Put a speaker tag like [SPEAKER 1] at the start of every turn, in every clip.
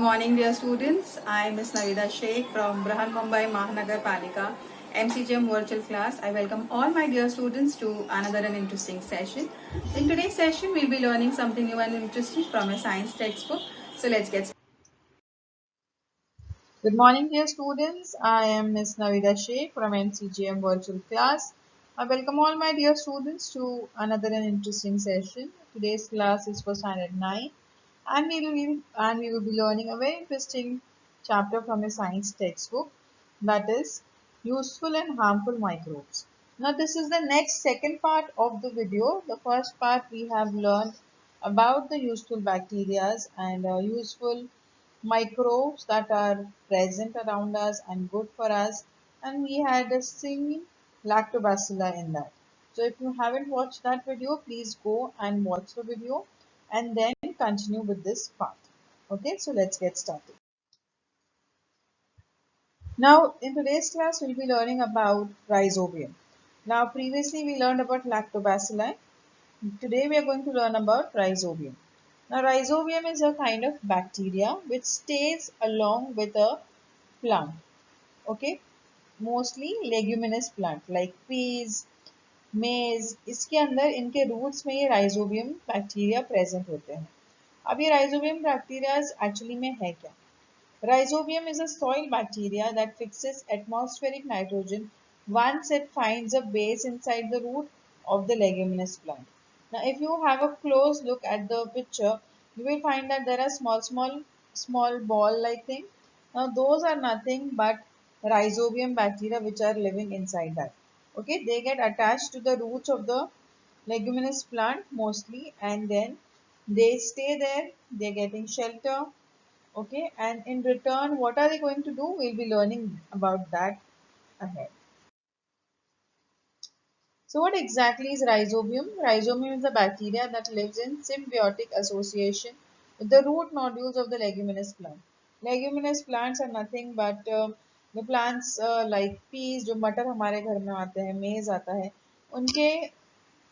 [SPEAKER 1] morning, dear students. I am Ms. Navida Sheikh from Brahan Mumbai Mahanagar Palika MCGM virtual class. I welcome all my dear students to another and interesting session. In today's session, we'll be learning something new and interesting from a science textbook. So let's get started. Good morning, dear students. I am Ms. Navida Sheikh from MCGM virtual class. I welcome all my dear students to another and interesting session. Today's class is for standard 9 and we will be learning a very interesting chapter from a science textbook, that is useful and harmful microbes. Now this is the next second part of the video. The first part we have learned about the useful bacteria and useful microbes that are present around us and good for us, and we had seen lactobacilli in that. So if you haven't watched that video, please go and watch the video and then continue with this part. Okay, so let's get started. Now in today's class we'll be learning about rhizobium. Now previously we learned about lactobacilli. Today we are going to learn about rhizobium. Now rhizobium is a kind of bacteria which stays along with a plant. Okay, mostly leguminous plant like peas, maize. इसके अंदर इनके roots में ये rhizobium bacteria present होते हैं. अब ये rhizobium bacteria actually में है क्या? Rhizobium is a soil bacteria that fixes atmospheric nitrogen once it finds a base inside the root of the leguminous plant. Now, if you have a close look at the picture, you will find that there are small ball-like thing. Now, those are nothing but rhizobium bacteria which are living inside that. Okay, they get attached to the roots of the leguminous plant mostly, and then they stay there. They're getting shelter. Okay, and in return, what are they going to do? We'll be learning about that ahead. So what exactly is rhizobium? Rhizobium is a bacteria that lives in symbiotic association with the root nodules of the leguminous plant. Leguminous plants are nothing but the plants like peas, जो मटर हमारे घर में आते हैं, maize आता है, उनके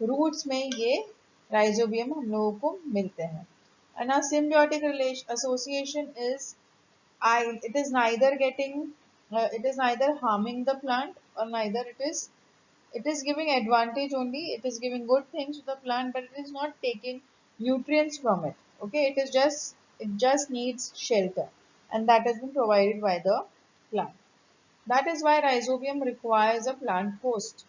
[SPEAKER 1] roots में ये rhizobium हम लोगों को मिलते हैं. And our symbiotic association is it is neither it is neither harming the plant or neither it is giving advantage only. It is giving good things to the plant, but it is not taking nutrients from it. Okay, it just needs shelter, and that has been provided by the plant. That is why rhizobium requires a plant host.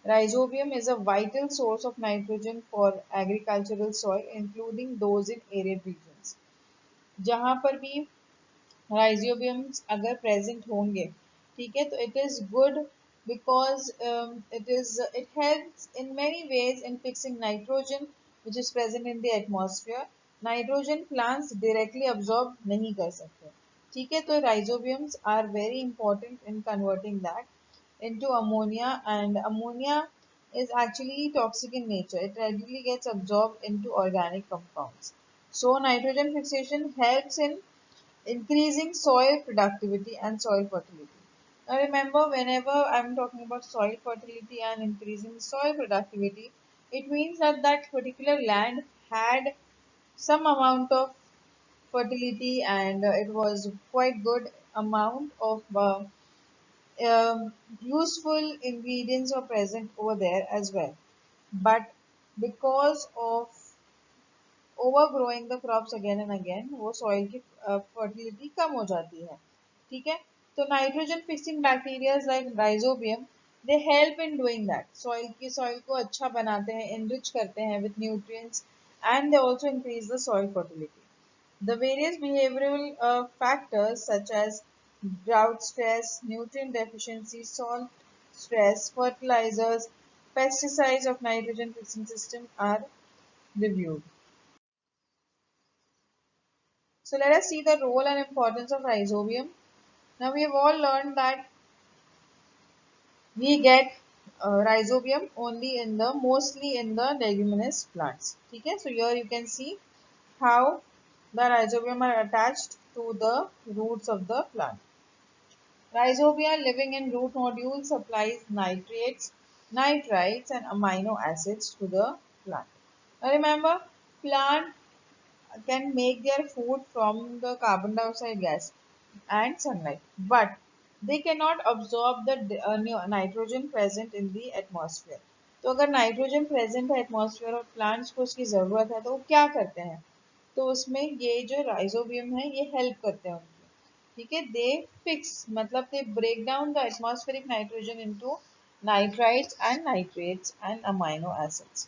[SPEAKER 1] Rhizobium is a vital source of nitrogen for agricultural soil, including those in arid regions. जहाँ पर भी rhizobiums अगर present होंगे, ठीक है, तो it is good because it helps in many ways in fixing nitrogen which is present in the atmosphere. Nitrogen plants directly absorb नहीं कर सकते, ठीक है, तो rhizobiums are very important in converting that into ammonia, and ammonia is actually toxic in nature. It readily gets absorbed into organic compounds. So nitrogen fixation helps in increasing soil productivity and soil fertility. Now remember, whenever I'm talking about soil fertility and increasing soil productivity, it means that that particular land had some amount of fertility, and it was quite good amount of useful ingredients are present over there as well. But because of overgrowing the crops again and again वो soil की fertility कम हो जाती है, ठीक है. तो nitrogen fixing bacterias like rhizobium they help in doing that. Soil को अच्छा बनाते हैं, एनरिच करते हैं with nutrients, and they also increase the soil fertility. The various behavioral factors such as drought stress, nutrient deficiency, salt stress, fertilizers, pesticides of nitrogen fixing system are reviewed. So let us see the role and importance of rhizobium. Now we have all learned that we get rhizobium only in the mostly in the leguminous plants. Okay, so here you can see how the rhizobium are attached to the roots of the plant. Rhizobia living in root nodules supplies nitrates, nitrites and amino acids to the plant. Now remember, plant can make their food from the carbon dioxide gas and sunlight, but they cannot absorb the nitrogen present in the atmosphere. तो अगर nitrogen present है atmosphere और plants को उसकी ज़रूरत है तो वो क्या करते हैं, तो उसमें ये जो राइजोबियम है ये हेल्प करते हैं उनकी, ठीक है। दे फिक्स मतलब they break down the atmospheric nitrogen into nitrites and nitrates and amino acids.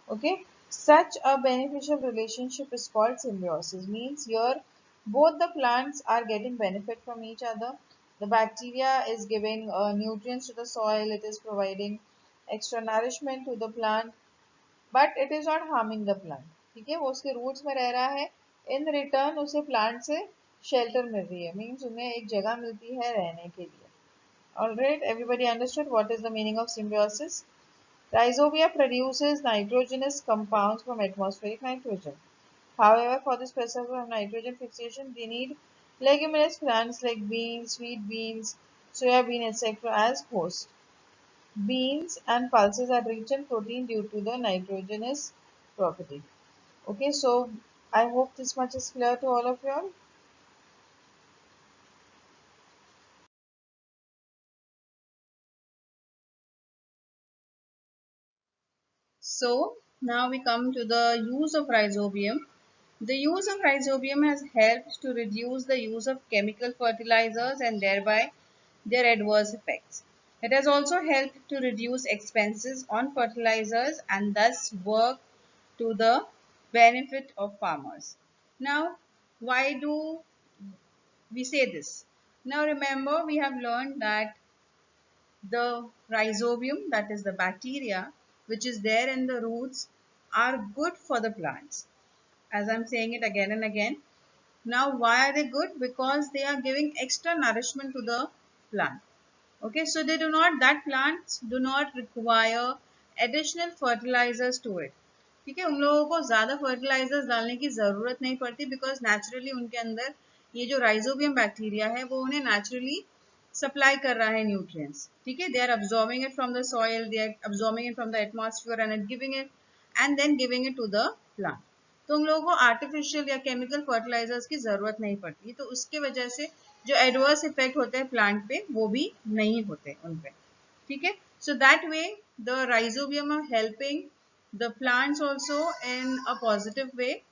[SPEAKER 1] Okay, such a beneficial relationship is called symbiosis. Means here both the plants are getting benefit from each other. The bacteria is giving nutrients to the soil. It is providing extra nourishment to the plant, but it is not harming the plant. ठीक है, वो उसके roots में रह रहा है. In return उसे plant से शेल्टर मिल रही है, मीन्स उन्हें एक जगह मिलती है रहने के लिए. Alright, everybody understood what is the meaning of symbiosis? Rhizobia produces nitrogenous compounds from atmospheric nitrogen. However, for this process of nitrogen fixation, they need leguminous plants like beans, sweet beans, soya bean, etc. as host. Beans and pulses are rich in protein due to the nitrogenous property. Okay, so I hope this much is clear to all of you all. So now we come to the use of rhizobium. The use of rhizobium has helped to reduce the use of chemical fertilizers and thereby their adverse effects. It has also helped to reduce expenses on fertilizers and thus work to the benefit of farmers. Now, why do we say this? Now remember, we have learned that the rhizobium, that is the bacteria which is there in the roots, are good for the plants. As I'm saying it again and again. Now, why are they good? Because they are giving extra nourishment to the plant. Okay, so they do not, that plants do not require additional fertilizers to it. ठीक है, उन लोगों को ज़्यादा fertilisers डालने की ज़रूरत नहीं पड़ती, बिकॉज नेचुरली उनके अंदर ये जो राइजोबियम बैक्टीरिया है वो उन्हें नेचुरली सप्लाई कर रहा है न्यूट्रिएंट्स. ठीक है, they are absorbing it from the soil, they are absorbing it from the atmosphere and giving it and then giving it to the plant. तो उन लोगों को आर्टिफिशियल या केमिकल फर्टिलाइजर्स की ज़रूरत नहीं पड़ती, तो उसके वजह से जो एडवर्स इफेक्ट होते हैं प्लांट पे वो भी नहीं होते उन पे. ठीक है, so that way the rhizobium are helping the plants also in a positive way.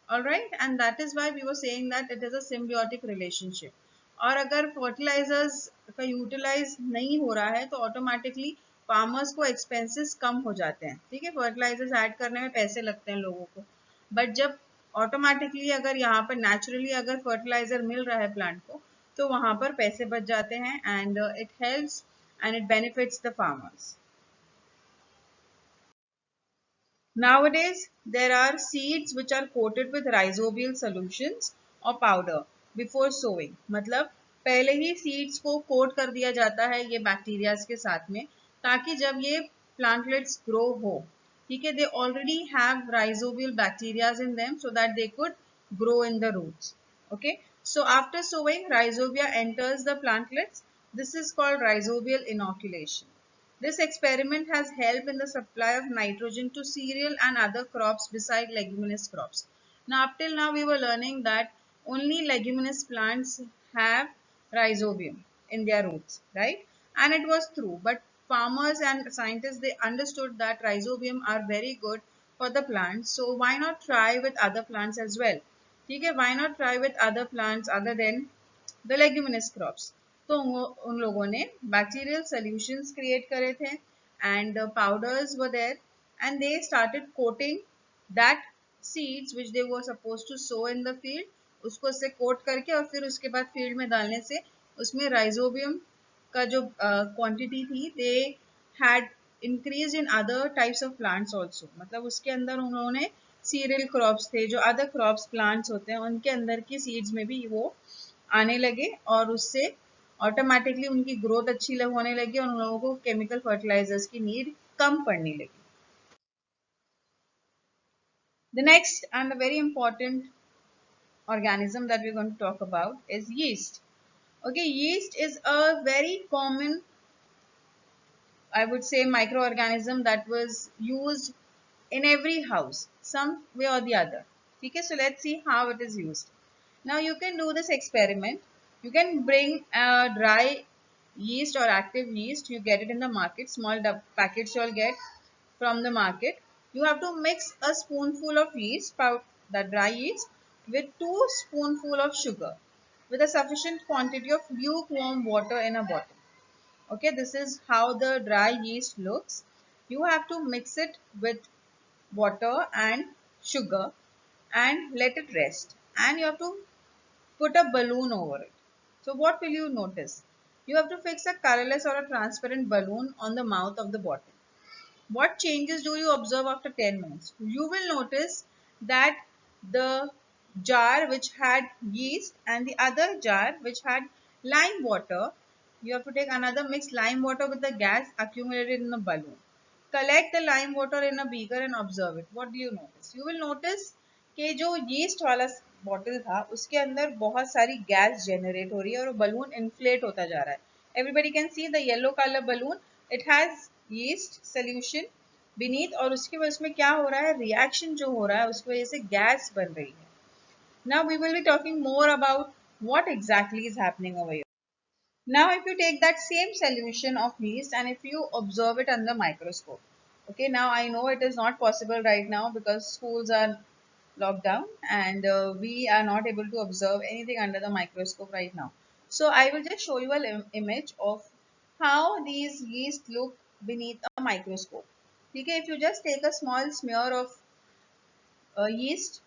[SPEAKER 1] All right, and that is why we were saying that it is a symbiotic relationship. और अगर fertilizers का यूटिलाइज नहीं हो रहा है तो automatically farmers को expenses कम हो जाते हैं. ठीक है, फर्टिलाइजर्स ऐड करने में पैसे लगते हैं लोगों को, बट जब ऑटोमेटिकली अगर यहाँ पर नेचुरली अगर फर्टिलाइजर मिल रहा है प्लांट को तो वहां पर पैसे बच जाते हैं and it helps and it benefits the farmers. Nowadays, there are seeds which are coated with rhizobial solutions or powder before sowing. मतलब पहले ही seeds को coat कर दिया जाता है ये bacteria के साथ में, ताकि जब ये plantlets grow हो, ठीक है, they already have rhizobial bacteria in them so that they could grow in the roots. Okay, so after sowing, rhizobia enters the plantlets. This is called rhizobial inoculation. This experiment has helped in the supply of nitrogen to cereal and other crops beside leguminous crops. Now, up till now, we were learning that only leguminous plants have rhizobium in their roots, right? And it was true, but farmers and scientists, they understood that rhizobium are very good for the plants. So why not try with other plants as well? ठीक है, why not try with other plants other than the leguminous crops? तो उन लोगों ने bacterial solutions create करे थे and powders were there and they started coating that seeds which they were supposed to sow in the field, उसको से coat करके और फिर उसके बाद फील्ड में डालने से उसमें राइजोबियम का जो क्वांटिटी थी they had increase in other types of plants also. मतलब उसके अंदर उन्होंने सीरियल क्रॉप्स थे, जो अदर क्रॉप्स प्लांट्स होते हैं उनके अंदर की सीड्स में भी वो आने लगे और उससे ऑटोमेटिकली उनकी ग्रोथ अच्छी होने लगी और उन लोगों को केमिकल फर्टिलाइजर्स की नीड कम पड़ने लगी. The next and a very important organism that we're going to talk about is yeast. Okay, yeast is a very common, I would say, microorganism that was used in every house, some way or the other. ठीक है. So let's see how it is used. Now you can do this experiment. You can bring a dry yeast or active yeast. You get it in the market. Small packets you'll get from the market. You have to mix a spoonful of yeast, the dry yeast, with 2 spoonful of sugar, with a sufficient quantity of lukewarm water in a bottle. Okay, this is how the dry yeast looks. You have to mix it with water and sugar and let it rest, and you have to put a balloon over it. So what will you notice? You have to fix a colorless or a transparent balloon on the mouth of the bottle. What changes do you observe after 10 minutes? You will notice that the jar which had yeast and the other jar which had lime water, you have to take another mixed lime water with the gas accumulated in the balloon. Collect the lime water in a beaker and observe it. What do you notice? You will notice कि जो yeast वाला bottle था उसके अंदर बहुत सारी gas generate हो रही है और बलून इन्फ्लेट होता जा रहा है. Everybody can see the yellow color balloon. It has yeast solution beneath और उसकी वजह में क्या हो रहा है, रिएक्शन जो हो रहा है उसकी वजह से गैस बन रही है. Now we will be talking more about what exactly is happening over here. Now if you take that same solution of yeast and if you observe it under microscope. Okay, now I know it is not possible right now because schools are locked down and we are not able to observe anything under the microscope right now. So I will just show you an image of how these yeast look beneath a microscope. Okay, if you just take a small smear of yeast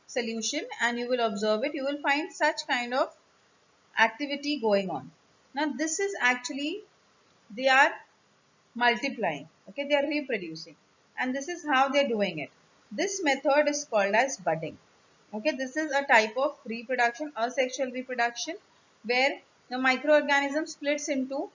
[SPEAKER 1] solution and you will observe it, you will find such kind of activity going on. Now this is actually, they are multiplying. Okay, they are reproducing, and this is how they're doing it. This method is called as budding. Okay, this is a type of reproduction, asexual reproduction, where the microorganism splits into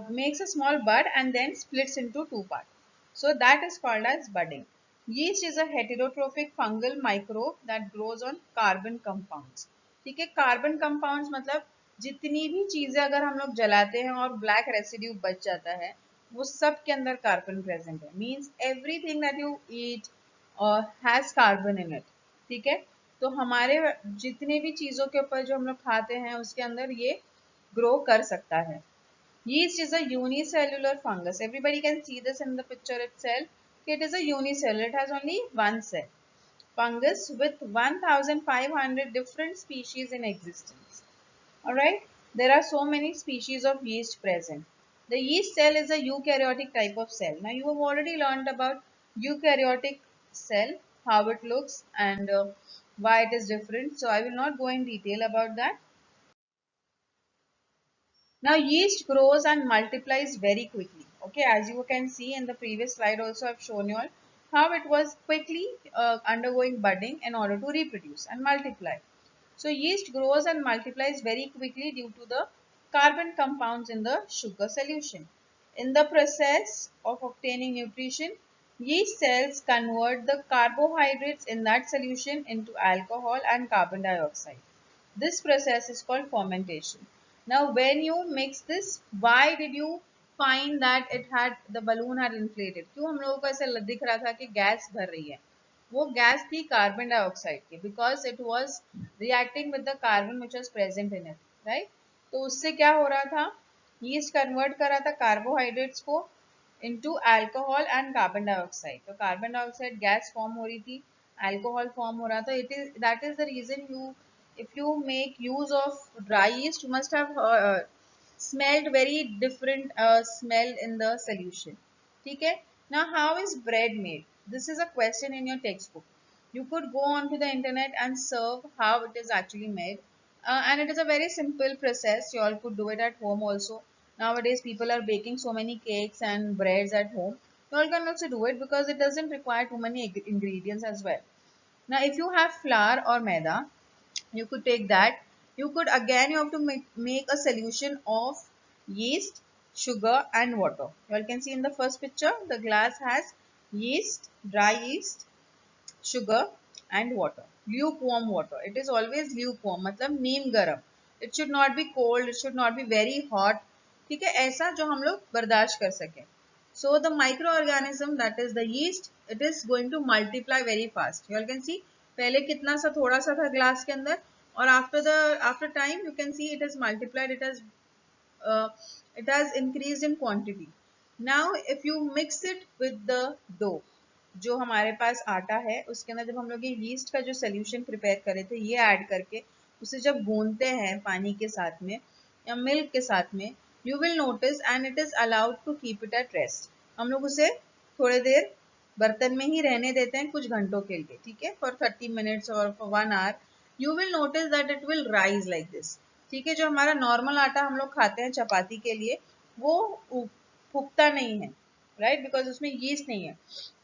[SPEAKER 1] makes a small bud and then splits into two parts. So that is called as budding. Yeast is a heterotrophic fungal microbe that grows on carbon compounds. ठीक है, carbon compounds मतलब जितनी भी चीजें अगर हम लोग जलाते हैं और ब्लैक रेसिड्यू बच जाता है वो सब के अंदर कार्बन प्रेजेंट है. Means everything that you eat has carbon in it. ठीक है, तो हमारे जितने भी चीजों के ऊपर जो हम लोग खाते हैं उसके अंदर ये ग्रो कर सकता है. Yeast is a unicellular fungus. Everybody can see this in the picture itself. It is a unicellular. It has only one cell. Fungus with 1500 different species in existence. Alright. There are so many species of yeast present. The yeast cell is a eukaryotic type of cell. Now you have already learned about eukaryotic cell, how it looks and why it is different. So I will not go in detail about that. Now yeast grows and multiplies very quickly. Okay, as you can see in the previous slide also I've shown you all how it was quickly undergoing budding in order to reproduce and multiply. So yeast grows and multiplies very quickly due to the carbon compounds in the sugar solution. In the process of obtaining nutrition, yeast cells convert the carbohydrates in that solution into alcohol and carbon dioxide. This process is called fermentation. Now when you mix this, why did you find that it had, the balloon had inflated? क्यों हम लोगों को ऐसा दिख रहा था कि gas भर रही है? वो गैस थी कार्बन डाइऑक्साइड की, because it was reacting with the carbon which was present in it, right? तो उससे क्या हो रहा था, yeast convert कर रहा था carbohydrates को into alcohol and carbon dioxide. तो carbon dioxide gas form हो रही थी, alcohol form हो रहा था. It is, that is the reason you, if you make use of dry yeast, you must have smelled very different smell in the solution. ठीक है. Now how is bread made? This is a question in your textbook. You could go on to the internet and serve how it is actually made. And it is a very simple process. You all could do it at home also. Nowadays people are baking so many cakes and breads at home. You all can also do it because it doesn't require too many ingredients as well. Now if you have flour or maida, you could take that. You could again, you have to make a solution of yeast, sugar and water. You all can see in the first picture the glass has yeast, dry yeast, sugar and water, lukewarm water. It is always lukewarm, मतलब नीम गरम. It should not be cold, it should not be very hot. ठीक है, ऐसा जो हम लोग बर्दाश्त कर सकें. So the microorganism, that is the yeast, it is going to multiply very fast. You all can see पहले कितना सा थोड़ा सा था ग्लास के अंदर, और after time you can see it has multiplied, it has increased in quantity. Now if you mix it with the dough, जो हमारे पास आटा है उसके अंदर जब हम लोग ये यीस्ट का जो सोल्यूशन प्रिपेयर करे थे ये ऐड करके उसे जब गूंदते हैं पानी के साथ में या मिल्क के साथ में, you will notice and it is allowed to keep it at rest. हम लोग उसे थोड़ी देर बर्तन में ही रहने देते हैं कुछ घंटों के लिए, ठीक है, फॉर 30 मिनट्स और for 1 hour. You will notice that it will rise like this, ठीक है। जो हमारा नॉर्मल आटा हम लोग खाते हैं चपाती के लिए वो फूकता नहीं है, राइट, बिकॉज उसमें यीस्ट नहीं है।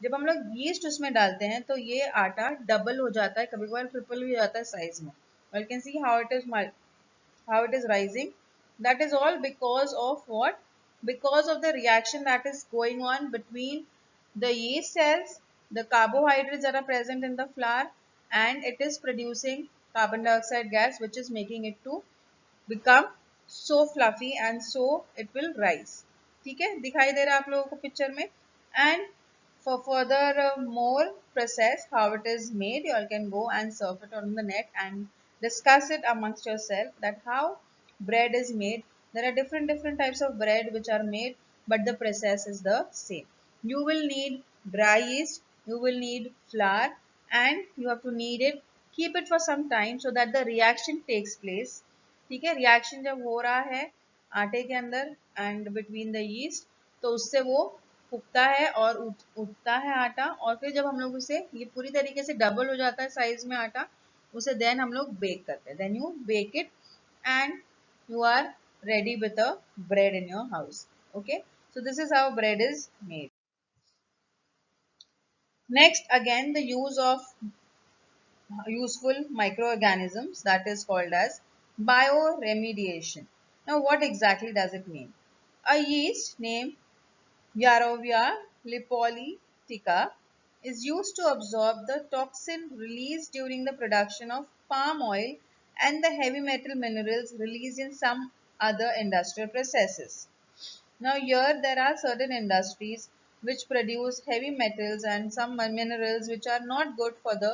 [SPEAKER 1] जब हम लोग यीस्ट उसमें डालते हैं तो ये आटा डबल हो जाता है, कभी कभार ट्रिपल भी हो जाता है साइज में। You can see how it is rising. That is all because of what? Because of the reaction that is going on between the yeast cells, the carbohydrates that are present in the flour, and it is producing carbon dioxide gas, which is making it to become so fluffy and so it will rise. ठीक है, दिखाई दे रहा है आप लोगों को picture में। And for further more process how it is made, you all can go and surf it on the net and discuss it amongst yourself that how bread is made. There are different types of bread which are made, but the process is the same. You will need dry yeast, you will need flour, and you have to knead it, keep it for some time so that the reaction takes place. ठीक है, reaction जब हो रहा है आटे के अंदर and between the yeast, तो उससे वो उगता है और उठता है आटा, और फिर जब हम लोग उसे ये पूरी तरीके से डबल हो जाता है साइज में आटा, उसे देन हम लोग बेक करते हैं। Then you bake it and you are ready with a bread in your house. Okay, so this is how bread is made. Next, again, the use of useful microorganisms, that is called as bioremediation. Now what exactly does it mean? A yeast named Yarovia lipolytica is used to absorb the toxin released during the production of palm oil and the heavy metal minerals released in some other industrial processes. Now here there are certain industries which produce heavy metals and some minerals which are not good for the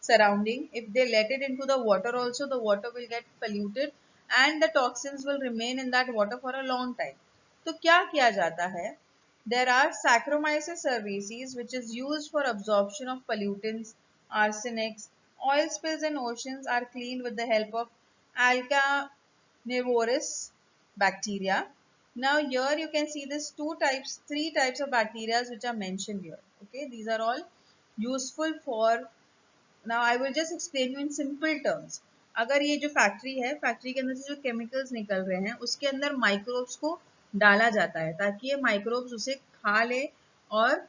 [SPEAKER 1] surrounding. If they let it into the water also, the water will get polluted and the toxins will remain in that water for a long time. तो क्या किया जाता है? There are Saccharomyces cerevisiae which is used for absorption of pollutants, arsenics. Oil spills in oceans are cleaned with the help of Alcanivorous bacteria. Now here you can see this three types of bacteria which are mentioned here. Okay, these are all useful for. Now I will just explain you in simple terms. अगर ये जो factory है, factory के अंदर से जो chemicals निकल रहे हैं उसके अंदर माइक्रोब्स को डाला जाता है ताकि ये माइक्रोब्स उसे खा ले और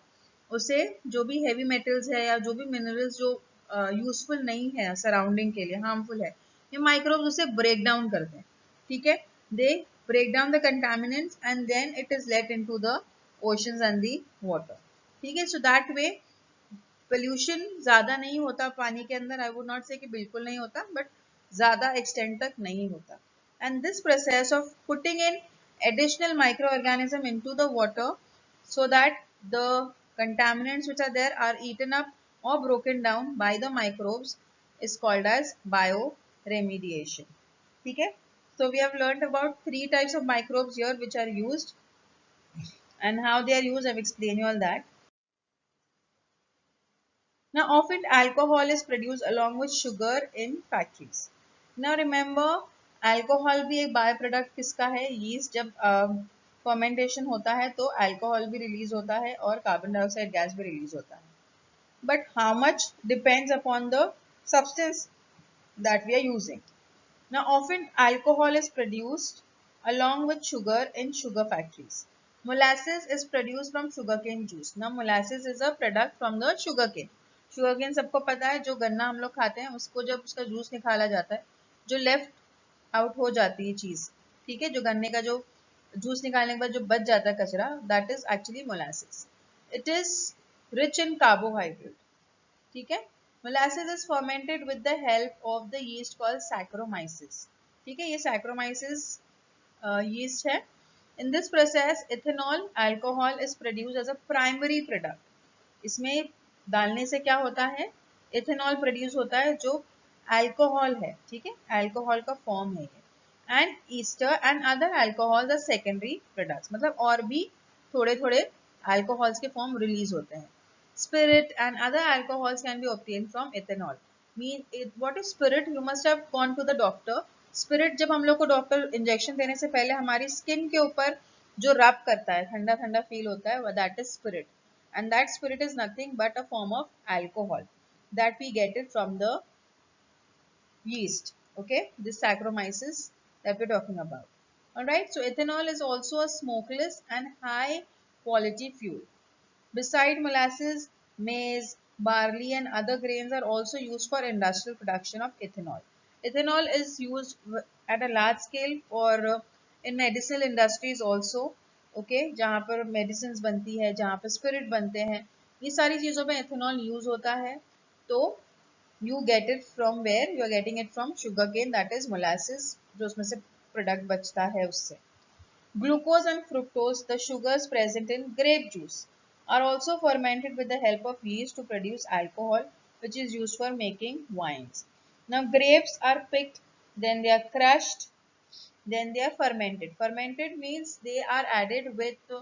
[SPEAKER 1] उसे जो भी हैवी मेटल्स है या जो भी मिनरल्स जो यूजफुल नहीं है सराउंडिंग के लिए, हार्मफुल है, ये माइक्रोब्स उसे ब्रेक डाउन करते हैं। ठीक है, दे break down the contaminants and then it is let into the oceans and the water. ठीक है, so that way पोल्यूशन ज्यादा नहीं होता पानी के अंदर। आई वुड नॉट से कि बिल्कुल नहीं होता, बट ज्यादा एक्सटेंड तक नहीं होता। And this process of putting in additional microorganism into the water so that the contaminants which are there are eaten up or broken down by the microbes is called as bioremediation. ठीक है, so we have learned about 3 types of microbes here which are used and how they are used. I've explained you all that. Now, often alcohol is produced along with sugar in factories. Now, remember, alcohol भी एक by product किसका है? Yeast जब fermentation होता है तो alcohol भी release होता है और कार्बन डाइऑक्साइड गैस भी रिलीज होता है. But how much depends upon the substance that we are using. Now, often alcohol is produced along with sugar in sugar factories. Molasses is produced from sugarcane juice. Now, molasses is a product from the sugarcane. Sugarcane सबको पता है, जो गन्ना हम लोग खाते हैं उसको जब उसका जूस निकाला जाता है, जो लेफ्ट आउट हो जाती है चीज, ठीक है, जो गन्ने का जो जूस निकालने के बाद जो बच जाता है कचरा, that is actually molasses. It is rich in carbohydrate. ठीक है, molasses is fermented with the help of the yeast called saccharomyces. ठीक है, ये सैक्रोमाइसिस यीस्ट है. In this process ethanol alcohol is produce as a primary product. इसमें डालने से क्या होता है? इथेनॉल प्रोड्यूस होता है जो अल्कोहल है, ठीक है, अल्कोहल का फॉर्म है ये। And Easter and other alcohol the secondary products, मतलब और भी थोड़े थोड़े अल्कोहल्स के फॉर्म रिलीज होते हैं। Spirit and other alcohols can be obtained from ethanol. What is spirit? You must have gone to the doctor. Spirit जब हम लोग को डॉक्टर इंजेक्शन देने से पहले हमारी स्किन के ऊपर जो रब करता है, ठंडा ठंडा फील होता है, that is spirit. And that spirit is nothing but a form of alcohol that we get it from the yeast. Okay, this Saccharomyces that we're talking about. Alright, so ethanol is also a smokeless and high quality fuel. Beside molasses, maize, barley and other grains are also used for industrial production of ethanol. Ethanol is used at a large scale for in medicinal industries also. Okay, जहाँ पर medicines बनती है, जहाँ पर spirit बनते हैं, ये सारी चीज़ों में ethanol use होता है। तो you get it from where? You are getting it from sugarcane, that is molasses, जो उसमें से product बचता है उससे। Glucose and fructose, the sugars present in grape juice, are also fermented with the help of yeast to produce alcohol, which is used for making wines. Now, grapes are picked, then they are crushed, then they are fermented. Fermented means they are added with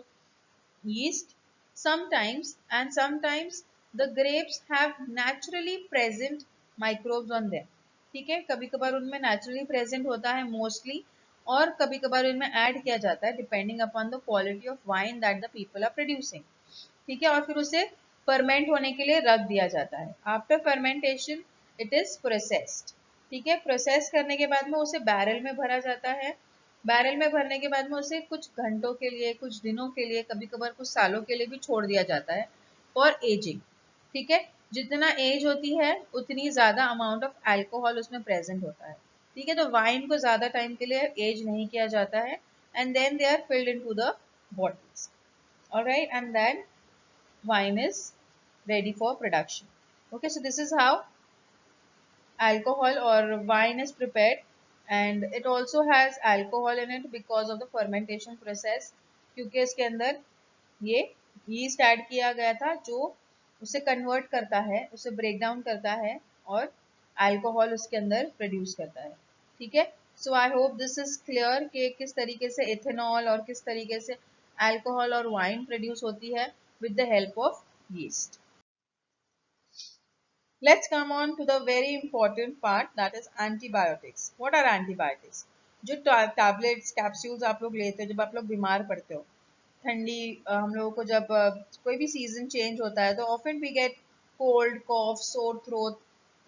[SPEAKER 1] yeast sometimes, and sometimes the grapes have naturally present microbes on them. ठीक है, कभी कभार उनमें naturally present होता है mostly, और कभी कभार उनमें ऐड किया जाता है depending upon the quality of wine that the people are producing. ठीक है, और फिर उसे ferment होने के लिए रख दिया जाता है. After fermentation it is processed. ठीक है, प्रोसेस करने के बाद में उसे बैरल में भरा जाता है। बैरल में भरने के बाद में उसे कुछ घंटों के लिए, कुछ दिनों के लिए, कभी कभार कुछ सालों के लिए भी छोड़ दिया जाता है फॉर एजिंग। ठीक है, जितना एज होती है उतनी ज्यादा अमाउंट ऑफ अल्कोहल उसमें प्रेजेंट होता है। ठीक है, तो वाइन को ज्यादा टाइम के लिए एज नहीं किया जाता है, and then they are filled into the bottles. Alright, and then wine is ready for production. Okay, so this is how alcohol or wine is prepared, and it also has alcohol in it because of the fermentation process, क्योंकि इसके अंदर ये yeast add किया गया था जो उसे convert करता है, उसे ब्रेक डाउन करता है और अल्कोहल उसके अंदर प्रोड्यूस करता है। ठीक है, so I hope this is clear कि किस तरीके से इथेनॉल और किस तरीके से अल्कोहल और वाइन प्रोड्यूस होती है with the help of yeast. Let's come on to the very important part, that is antibiotics. What are antibiotics? जो टैबलेट्स कैप्सूल्स आप लोग लेते हो जब आप लोग बीमार पड़ते हो, ठंडी हम लोगों को जब कोई भी सीजन चेंज होता है तो often we get cold, cough, sore throat,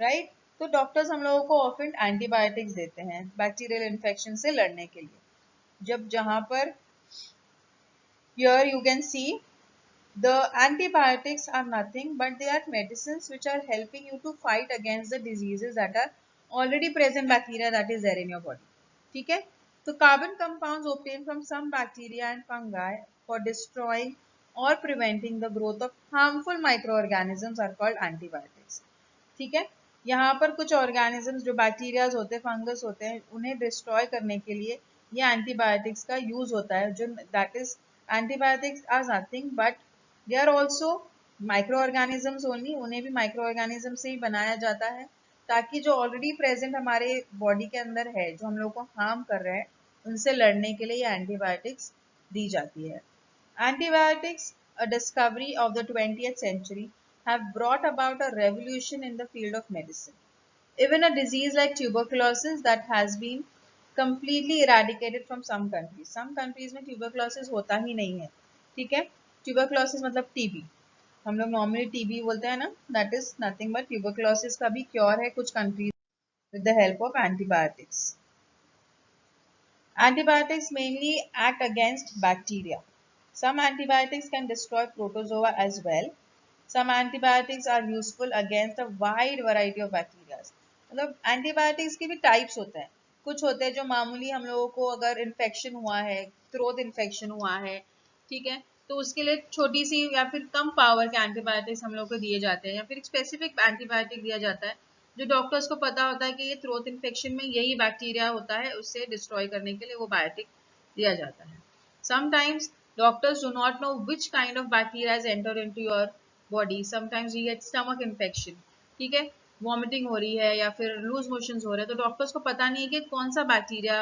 [SPEAKER 1] right? तो डॉक्टर्स हम लोगों को ऑफन एंटीबायोटिक्स देते हैं बैक्टीरियल इन्फेक्शन से लड़ने के लिए। जब जहाँ पर here you can see the antibiotics are nothing but they are medicines which are helping you to fight against the diseases that are already present bacteria that is there in your body. ठीक है, तो carbon compounds obtained from some bacteria and fungi for destroying or preventing the growth of harmful microorganisms are called antibiotics. ठीक है, यहाँ पर कुछ organisms जो bacterias होते हैं, फंगस होते हैं, उन्हें डिस्ट्रॉय करने के लिए ये एंटीबायोटिक्स का यूज होता है, जो that is antibiotics are nothing but they are also microorganisms only, उन्हें भी माइक्रो ऑर्गेनिज्म से ही बनाया जाता है ताकि जो ऑलरेडी प्रेजेंट हमारे बॉडी के अंदर है, जो हम लोग को हार्म कर रहे हैं, उनसे लड़ने के लिए ये एंटीबायोटिक्स दी जाती है। Antibiotics, a discovery of the 20th century, have brought about a revolution in the field of medicine. Even a disease like tuberculosis that has been completely eradicated from some countries. Some countries में tuberculosis होता ही नहीं है, ठीक है? Tuberculosis मतलब TB, हम लोग normally TB बोलते हैं ना, that is nothing but tuberculosis का भी क्योर है कुछ countries with the help of antibiotics. Antibiotics mainly act against bacteria. Some antibiotics can destroy protozoa as well. Some antibiotics are useful against a wide variety of bacteria. मतलब antibiotics के भी types होते हैं, कुछ होते हैं जो मामूली हम लोगों को अगर इन्फेक्शन हुआ है, थ्रोट इन्फेक्शन हुआ है, ठीक है, तो उसके लिए छोटी सी या फिर कम पावर के एंटीबायोटिक्स हम लोग को दिए जाते हैं, या फिर स्पेसिफिक एंटीबायोटिक दिया जाता है जो डॉक्टर्स को पता होता है कि ये थ्रोट इन्फेक्शन में यही बैक्टीरिया होता है, उससे डिस्ट्रॉय करने के लिए वो बायोटिक दिया जाता है। Sometimes doctors do not know which kind of bacteria has entered into your body. Sometimes you get stomach infection, ठीक है, वॉमिटिंग हो रही है या फिर लूज मोशंस हो रहे हैं, तो डॉक्टर्स को पता नहीं है कि कौन सा बैक्टीरिया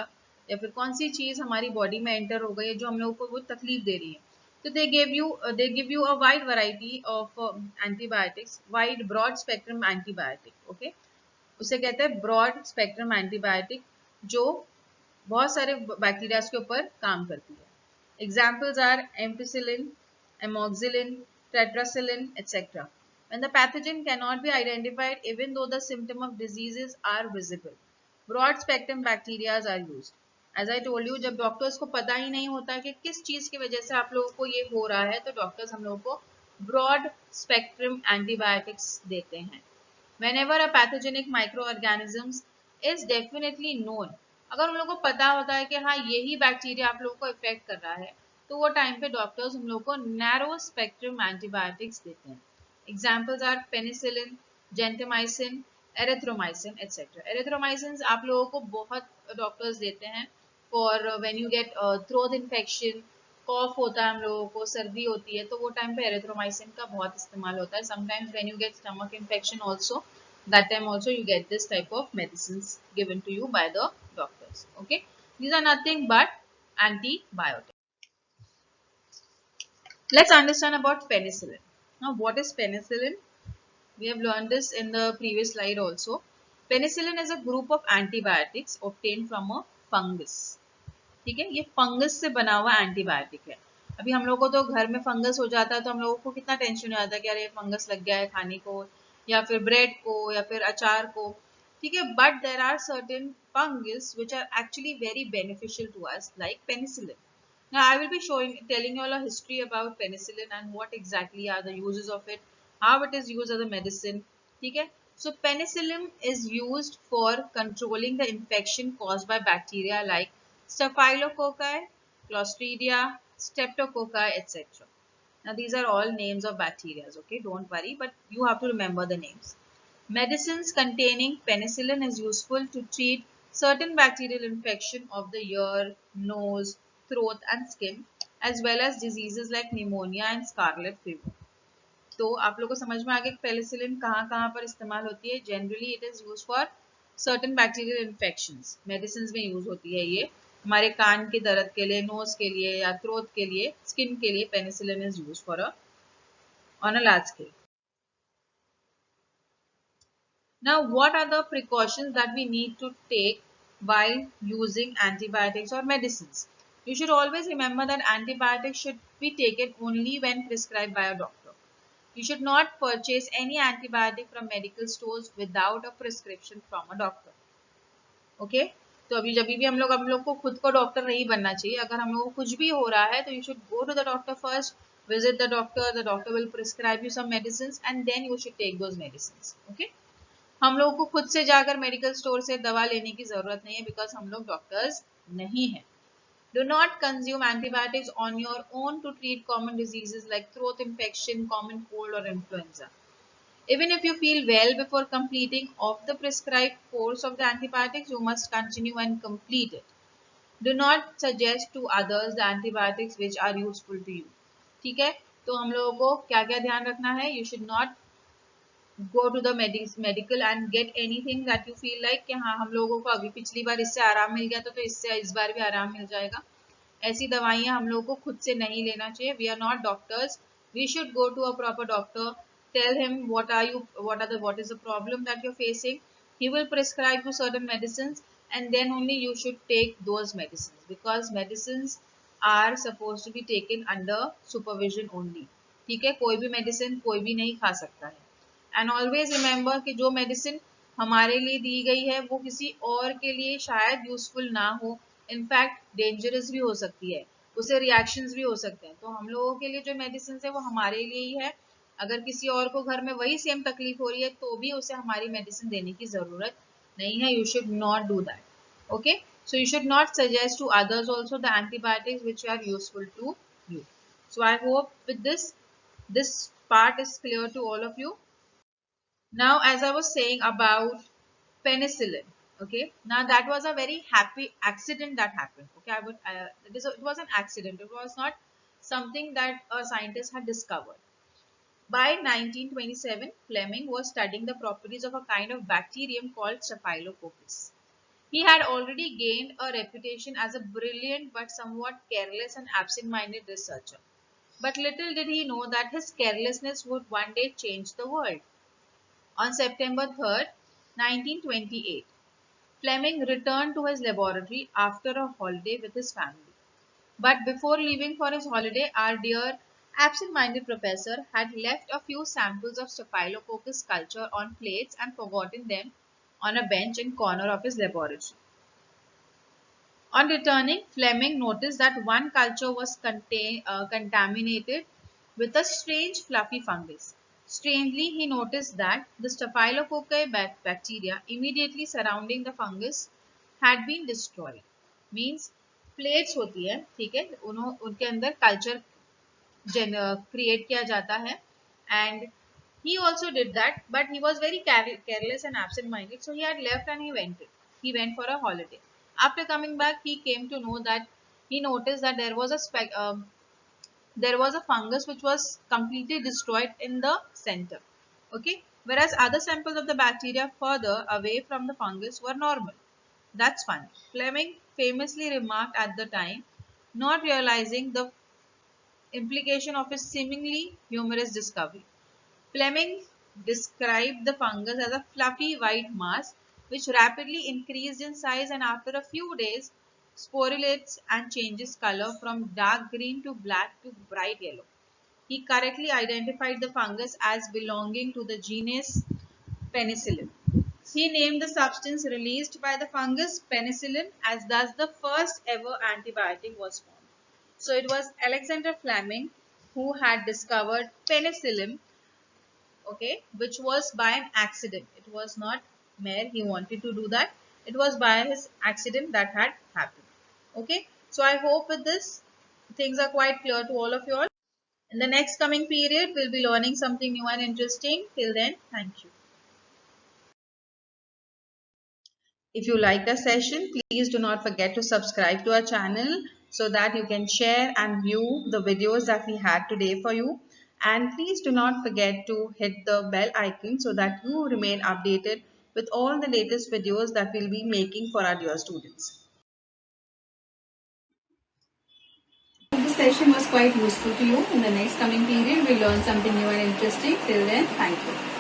[SPEAKER 1] या फिर कौन सी चीज हमारी बॉडी में एंटर हो गई है जो हम लोगों को वो तकलीफ दे रही है। तो they give you a wide variety of antibiotics, wide broad spectrum antibiotic. Okay, उसे कहते हैं ब्रॉड स्पेक्ट्रम एंटीबायोटिक, जो बहुत सारे बैक्टीरिया के ऊपर काम करती है। Examples are ampicillin, amoxicillin, tetracycline, etc. When the pathogen cannot be identified even though the symptom of diseases are visible, broad spectrum bacteria are used. As I told you, जब doctors को पता ही नहीं होता कि किस चीज की वजह से आप लोगों को ये हो रहा है, तो डॉक्टर्स हम लोगों को ब्रॉड स्पेक्ट्रम एंटीबायोटिक्स देते हैं। Whenever a pathogenic microorganisms is definitely known, अगर उन लोगों को पता होता है कि हाँ यही बैक्टीरिया आप लोगों को इफेक्ट कर रहा है, तो वो टाइम पे डॉक्टर्स हम लोग को नैरो स्पेक्ट्रम एंटीबायोटिक्स देते हैं। Examples are penicillin, gentamicin, erythromycin etcetera. Erythromycin आप लोगों को बहुत डॉक्टर्स देते हैं for when you get throat infection, cough होता है हम लोगों को, सर्दी होती है, तो वो टाइम पे एरिथ्रोमाइसिन का बहुत इस्तेमाल होता है। Sometimes when you gate stomach infection also, that time also you get this type of medicines given to you by the doctors. Okay, these are nothing but antibiotics. Let's understand about penicillin. Now, what is penicillin? We have learned this in the previous slide also. Penicillin is a group of antibiotics obtained from a fungus. ठीक है, ये fungus से बना हुआ antibiotic है। अभी हम लोग को तो घर में फंगस हो जाता है तो हम लोगों को कितना टेंशन हो जाता है कि अरे फंगस लग गया है खाने को या फिर ब्रेड को या फिर अचार को। ठीक है, but there are certain fungus which are actually very beneficial to us like penicillin. Now I will be telling you all a history about penicillin and what exactly are the uses of it, how it is used as a medicine. Okay? So penicillin is used for controlling the infection caused by bacteria like Staphylococci, Clostridia, Streptococci, etc. Now these are all names of bacteria. Okay, don't worry, but you have to remember the names. Medicines containing penicillin is useful to treat certain bacterial infection of the ear, nose, throat and skin, as well as diseases like pneumonia and scarlet fever. तो आप लोगों को समझ में आ गया penicillin कहाँ कहाँ पर इस्तेमाल होती है। Generally it is use for certain bacterial infections, medicine में यूज होती है ये। हमारे कान के दर्द के लिए, नोज के लिए या थ्रोट के लिए, स्किन के लिए penicillin is use for on a large scale. Now, what are the precautions that we need to take while using antibiotics or medicines? You should always remember that antibiotics should be taken only when prescribed by a doctor. You should not purchase any antibiotic from medical stores without a prescription from a doctor. Okay? तो अभी जब भी हम लोग को खुद को doctor नहीं बनना चाहिए। अगर हम लोग को कुछ भी हो रहा है तो you should go to the doctor first, visit the doctor will prescribe you some medicines and then you should take those medicines. Okay? हम लोगों को खुद से जाकर मेडिकल स्टोर से दवा लेने की जरूरत नहीं है, बिकॉज हम लोग डॉक्टर्स नहीं है। Do not consume antibiotics on your own to treat common diseases like throat infection, common cold or influenza. Even if you feel well before completing of the prescribed course of the antibiotics, you must continue and complete it. Do not suggest to others the antibiotics which are useful to you. ठीक है, तो हम लोगों को क्या क्या ध्यान रखना है? You should not go to the medical and get anything that you feel like कि हाँ हम लोगों को अभी पिछली बार इससे आराम मिल गया तो इससे इस बार भी आराम मिल जाएगा। ऐसी दवाइयाँ हम लोगों को खुद से नहीं लेना चाहिए। We are not doctors. We should go to a proper doctor. Tell him what is the problem that you're facing. He will prescribe you certain medicines and then only you should take those medicines, because medicines are supposed to be taken under supervision only. ठीक है, कोई भी medicine कोई भी नहीं खा सकता है। एंड ऑलवेज रिमेंबर कि जो मेडिसिन हमारे लिए दी गई है वो किसी और के लिए शायद यूजफुल ना हो, इनफैक्ट डेंजरस भी हो सकती है, उसे रिएक्शंस भी हो सकते हैं। तो हम लोगों के लिए जो मेडिसिन है वो हमारे लिए ही है। अगर किसी और को घर में वही सेम तकलीफ हो रही है तो भी उसे हमारी मेडिसिन देने की जरूरत नहीं है। You should not do that. Okay, so you should not suggest to others also the antibiotics which are useful to you. So I hope with this part is clear to all of you. Now, as I was saying about penicillin, okay, now that was a very happy accident that happened. Okay, it was an accident. It was not something that a scientist had discovered. By 1927, Fleming was studying the properties of a kind of bacterium called Staphylococcus. He had already gained a reputation as a brilliant but somewhat careless and absent-minded researcher. But little did he know that his carelessness would one day change the world. On September 3rd, 1928, Fleming returned to his laboratory after a holiday with his family. But before leaving for his holiday, our dear absent-minded professor had left a few samples of Staphylococcus culture on plates and forgotten them on a bench in corner of his laboratory. On returning, Fleming noticed that one culture was contaminated with a strange fluffy fungus. Strangely, he noticed that the Staphylococci bacteria immediately surrounding the fungus had been destroyed. Means plates होती है, ठीक है, उनके अंदर culture create किया जाता है, and he also did that, but he was very careless and absent-minded, so he had left and he went for a holiday. After coming back, he came to know that he noticed that there was a fungus which was completely destroyed in the center. Okay, whereas other samples of the bacteria further away from the fungus were normal. That's funny. Fleming famously remarked at the time, not realizing the implication of his seemingly humorous discovery. Fleming described the fungus as a fluffy white mass which rapidly increased in size and after a few days sporulates and changes color from dark green to black to bright yellow. He correctly identified the fungus as belonging to the genus Penicillin. He named the substance released by the fungus penicillin, as thus the first ever antibiotic was formed. So it was Alexander Fleming who had discovered penicillin, okay, which was by an accident. It was not mere he wanted to do that. It was by his accident that had happened. Okay, so I hope with this things are quite clear to all of you all. In the next coming period, we'll be learning something new and interesting. Till then, thank you. If you liked our session, please do not forget to subscribe to our channel so that you can share and view the videos that we had today for you. And please do not forget to hit the bell icon so that you remain updated with all the latest videos that we'll be making for our dear students.
[SPEAKER 2] This session was quite useful to you. In the next coming period, we'll learn something new and interesting. Till then, thank you.